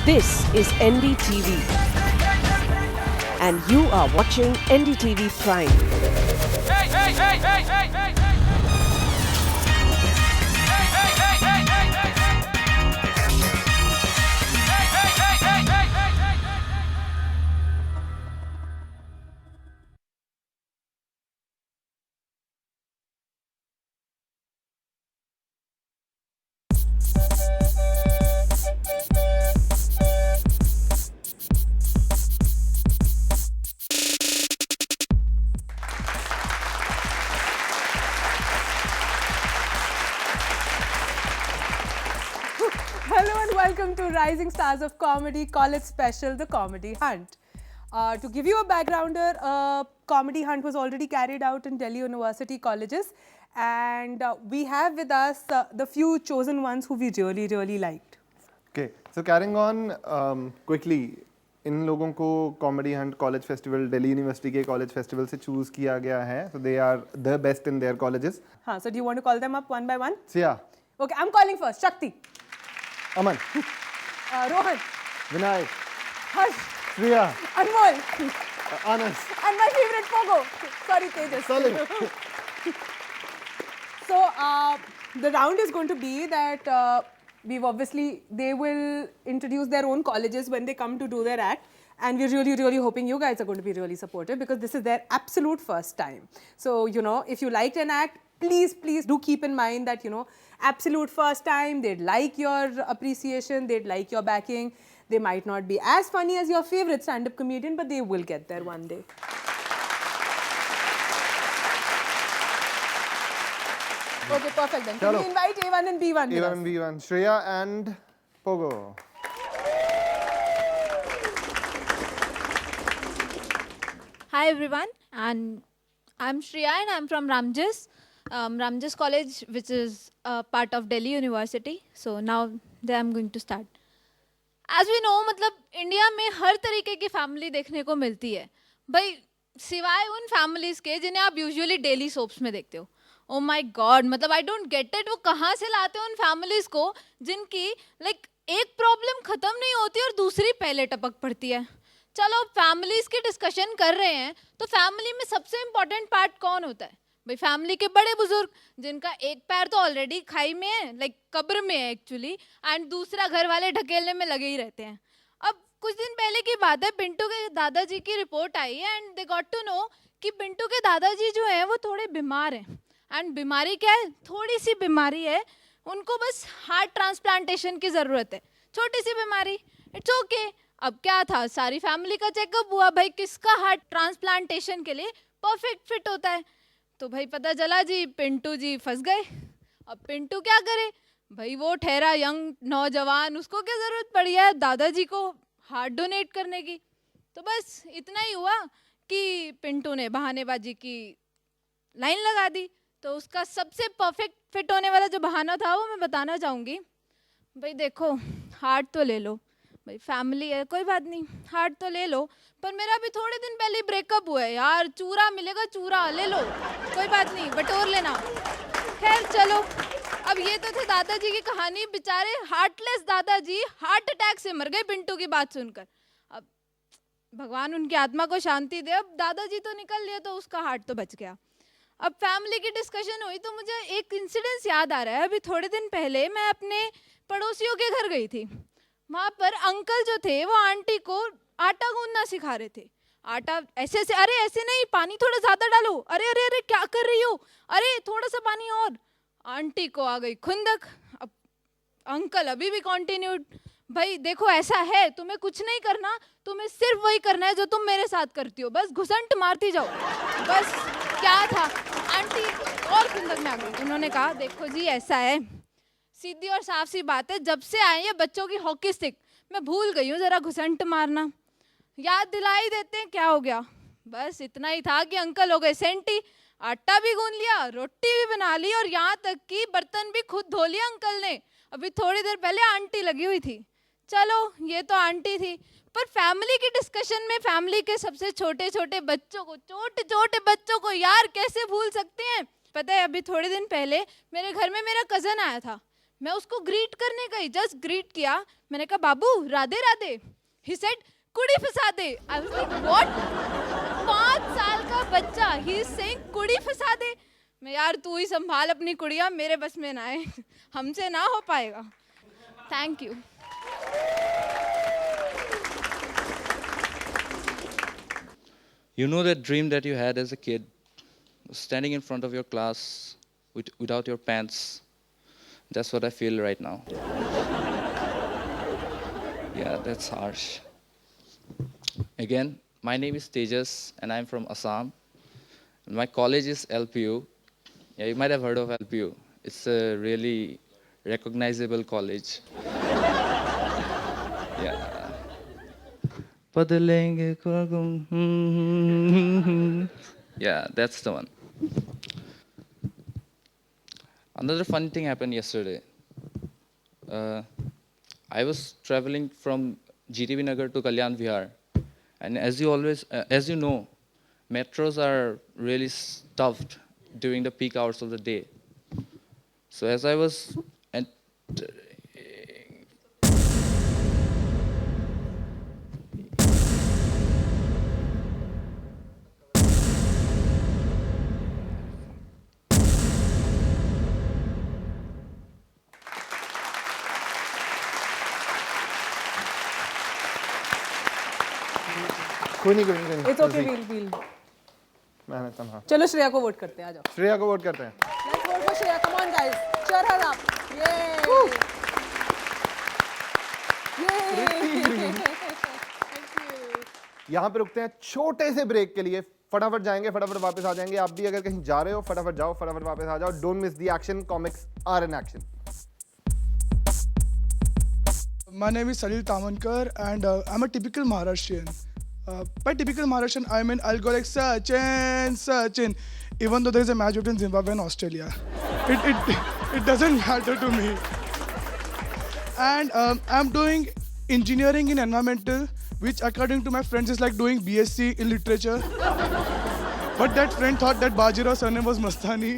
This is NDTV and you are watching NDTV Prime. Hey, hey, hey, hey, hey, hey, hey. Hello and welcome to Rising Stars of Comedy College Special, The Comedy Hunt. To give you a backgrounder, Comedy Hunt was already carried out in Delhi University colleges, and we have with us the few chosen ones who we really liked. Okay, so carrying on quickly, इन लोगों को comedy Hunt college festival Delhi university के college festival से choose किया गया है. So they are the best in their colleges. Huh, so do you want to call them up one by one? Siya, Okay, I'm calling first. Shakti, Aman, Rohan, Vinay, Harsh, Shreya, Anmol, Anas, and my favorite Pogo. Sorry, Tejas. Salim. So the round is going to be that they will introduce their own colleges when they come to do their act, and we're really hoping you guys are going to be really supportive because this is their absolute first time. So if you liked an act, please do keep in mind that absolute first time, they'd like your appreciation, they'd like your backing. They might not be as funny as your favorite stand-up comedian, but they will get there one day. Okay, perfect then. Can Chalo. we invite A1 and B1 with A1 us? and B1, Shreya and Pogo. Hi everyone, and I'm Shreya and I'm from Ramjas. Ramjas College, which is part of Delhi University. So now there I'm going to start. As we know, मतलब India में हर तरीके की family देखने को मिलती है भाई, सिवाय उन फैमिलीज के जिन्हें आप यूजुअली डेली सोप्स में देखते हो. ओ माय गॉड, मतलब आई डोंट गेट इट, वो कहाँ से लाते हो उन फैमिलीज को जिनकी एक प्रॉब्लम खत्म नहीं होती और दूसरी पहले टपक पड़ती है. चलो फैमिलीज की डिस्कशन कर रहे हैं तो फैमिली में सबसे इम्पोर्टेंट पार्ट कौन होता है भाई? फैमिली के बड़े बुजुर्ग, जिनका एक पैर तो ऑलरेडी खाई में है, कब्र में है एक्चुअली, एंड दूसरा घर वाले ढकेलने में लगे ही रहते हैं. अब कुछ दिन पहले की बात है, पिंटू के दादाजी की रिपोर्ट आई है and they got to know कि पिंटू के दादाजी जो हैं वो थोड़े बीमार हैं. एंड बीमारी क्या है? थोड़ी सी बीमारी है, उनको बस हार्ट ट्रांसप्लांटेशन की ज़रूरत है. छोटी सी बीमारी, इट्स ओके. अब क्या था, सारी फैमिली का चेकअप हुआ भाई किसका हार्ट ट्रांसप्लांटेशन के लिए परफेक्ट फिट होता है. तो भाई पता चला जी पिंटू जी फंस गए. अब पिंटू क्या करे भाई, वो ठहरा यंग नौजवान, उसको क्या ज़रूरत पड़ी है दादाजी को हार्ट डोनेट करने की. तो बस इतना ही हुआ कि पिंटू ने बहानेबाजी की लाइन लगा दी. तो उसका सबसे परफेक्ट फिट होने वाला जो बहाना था वो मैं बताना चाहूँगी. भाई देखो, हार्ट तो ले लो भाई, फैमिली है कोई बात नहीं, हार्ट तो ले लो, पर मेरा भी थोड़े दिन पहले ब्रेकअप हुआ है यार, चूरा मिलेगा चूरा ले लो, कोई बात नहीं बटोर लेना. खैर चलो, अब ये तो थे दादाजी की कहानी. बेचारे हार्टलेस दादाजी हार्ट अटैक से मर गए पिंटू की बात सुनकर. अब भगवान उनकी आत्मा को शांति दे. अब दादाजी तो निकल लिए तो उसका हार्ट तो बच गया. अब फैमिली की डिस्कशन हुई तो मुझे एक इंसिडेंस याद आ रहा है. अभी थोड़े दिन पहले मैं अपने पड़ोसियों के घर गई थी. वहाँ पर अंकल जो थे वो आंटी को आटा गूंदना सिखा रहे थे. आटा ऐसे ऐसे, अरे ऐसे नहीं, पानी थोड़ा ज़्यादा डालो, अरे अरे अरे क्या कर रही हो, अरे थोड़ा सा पानी और. आंटी को आ गई खुंदक. अब अंकल अभी भी कॉन्टिन्यूड, भाई देखो ऐसा है, तुम्हें कुछ नहीं करना, तुम्हें सिर्फ वही करना है जो तुम मेरे साथ करती हो, बस घुसंट मारती जाओ. बस क्या था, आंटी और खुंदक में आ गई. उन्होंने कहा देखो जी ऐसा है, सीधी और साफ सी बात है, जब से आए ये बच्चों की हॉकी स्टिक मैं भूल गई हूँ जरा घुसंट मारना. याद दिला ही देते हैं, क्या हो गया. बस इतना ही था कि अंकल हो गए सेंटी. आटा भी गूंद लिया, रोटी भी बना ली और यहाँ तक कि बर्तन भी खुद धो लिया अंकल ने. अभी थोड़ी देर पहले आंटी लगी हुई थी. चलो ये तो आंटी थी, पर फैमिली की डिस्कशन में फैमिली के सबसे छोटे छोटे बच्चों को यार कैसे भूल सकते हैं. पता है अभी थोड़े दिन पहले मेरे घर में मेरा कज़न आया था. मैं उसको ग्रीट करने गई, जस्ट ग्रीट किया, मैंने कहा बाबू राधे राधे, ही सेड कुड़ी फंसा दे। आई वाज लाइक व्हाट, 5 साल का बच्चा, ही इज सेइंग कुड़ी फंसा दे। मैं यार तू ही संभाल अपनी कुड़िया, मेरे बस में ना है, हमसे ना हो पाएगा। Thank you. You know that dream that you had as a kid, standing in front of your class without your pants. That's what I feel right now. Yeah, that's harsh. Again, my name is Tejas and I'm from Assam. And my college is LPU. Yeah, you might have heard of LPU. It's a really recognizable college. Yeah. Padalenge kagum. Yeah, that's the one. Another funny thing happened yesterday. I was traveling from GTV Nagar to Kalyan Vihar, and as you know, metros are really stuffed during the peak hours of the day. So as I was कोई नहीं It's okay, we'll. मेहनत हाँ। चलो श्रेया को vote करते हैं, आ जाओ। श्रेया को वोट करते हैं। Let's vote for Shreya. Come on, guys. Cheer her up. Yay! Yay! Thank you. यहाँ पे रुकते हैं छोटे से ब्रेक के लिए, फटाफट जाएंगे, फटाफट वापस आ जाएंगे। आप भी अगर कहीं जा रहे हो, फटाफट जाओ, फटाफट वापस आ जाओ। Don't miss the action. Comics are in action. My name is Salil Tamankar and I'm a typical Maharashtrian. By typical Maharashtrian, I mean I'll go like Sachin, even though there is a match between Zimbabwe and Australia. It doesn't matter to me. And I'm doing engineering in environmental, which according to my friends is like doing BSc in literature. But that friend thought that Bajirao surname was Mastani.